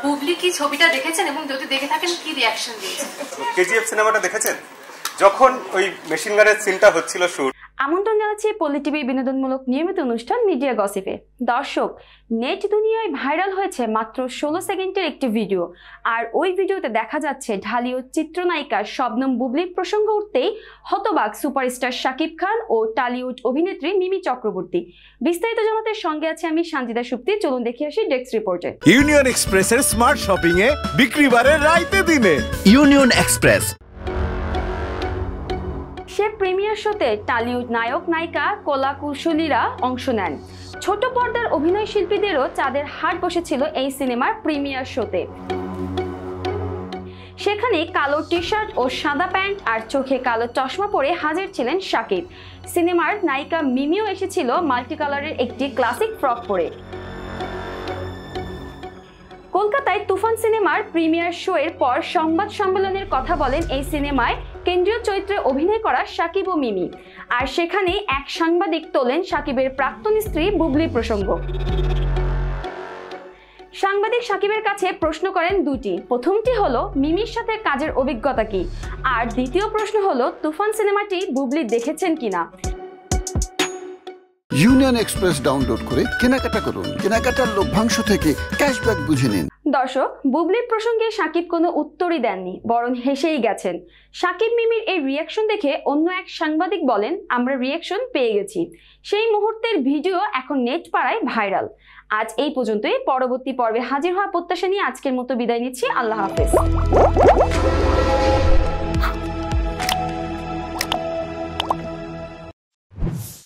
বুবলি কি ছবিটা দেখেছেন এবং যদি দেখে থাকেন কি রিঅ্যাকশন দিয়েছেন? কেজিএফ সিনেমাটা দেখেছেন? যখন ওই মেশিন গানের সিনটা হচ্ছিল শুট। আমন্ত্রণ জানাচ্ছি পল্লী টিভির বিনোদনমূলক নিয়মিত অনুষ্ঠান মিডিয়া গসিপে। দর্শক, নেট দুনিয়ায় ভাইরাল হয়েছে মাত্র 16 সেকেন্ডের একটি ভিডিও। আর ওই ভিডিওতে দেখা যাচ্ছে ঢালিউড চিত্রনায়িকা শবনম বুবলির প্রসঙ্গ উঠতেই হতবাক সুপারস্টার শাকিব খান ও টলিউড অভিনেত্রী মিমি চক্রবর্তী। বিস্তারিত জানাতে সঙ্গে আছে আমি শান্তিদা সুপ্তি। চলুন দেখে আসি ডেস্ক রিপোর্টে। ইউনিয়ন এক্সপ্রেসের স্মার্ট শপিং এ বিক্রি বাড়ে রাইতে দিনে। ইউনিয়ন এক্সপ্রেস সে প্রিমিয়ার শোতে টলিউড নায়ক নায়িকা কলা কুশলীরা অংশ নেন। ছোট পর্দার অভিনয় শিল্পীদেরও চাঁদের হাট বসেছিল এই সিনেমার প্রিমিয়ার শোতে। সেখানে কালো টি শার্ট ও সাদা প্যান্ট আর চোখে কালো চশমা পরে হাজির ছিলেন শাকিব। সিনেমার নায়িকা মিমিও এসেছিল মাল্টি কালারের একটি ক্লাসিক ফ্রক পরে। কলকাতায় তুফান সিনেমার প্রিমিয়ার শো এর পর সংবাদ সম্মেলনের কথা বলেন এই সিনেমায় কেন্দ্রীয় চরিত্রে অভিনয় করা শাকিব ও মিমি। আর সেখানে এক সাংবাদিক তোলেন শাকিবের প্রাক্তন স্ত্রী বুবলি প্রসঙ্গ। সাংবাদিক শাকিবের কাছে প্রশ্ন করেন দুটি। প্রথমটি হলো মিমির সাথে কাজের অভিজ্ঞতা কি, আর দ্বিতীয় প্রশ্ন হলো তুফান সিনেমাটি বুবলি দেখেছেন কিনা। ইউনিয়ন এক্সপ্রেস ডাউনলোড করে কেনাকাটা করুন। কেনাকাটার লভ্যাংশ থেকে ক্যাশব্যাক বুঝে নিন। দর্শক, বুবলির প্রসঙ্গে শাকিব কোনো উত্তরই দেননি, বরং হেসেই গেছেন। শাকিব মিমির এই রিঅ্যাকশন দেখে অন্য এক সাংবাদিক বলেন, আমরা রিঅ্যাকশন পেয়ে গেছি। সেই মুহূর্তের ভিডিও এখন নেট পাড়ায় ভাইরাল। আজ এই পর্যন্তই। পরবর্তী পর্বে হাজির হওয়া প্রত্যাশা নিয়ে আজকের মতো বিদায় নিচ্ছি। আল্লাহ হাফেজ।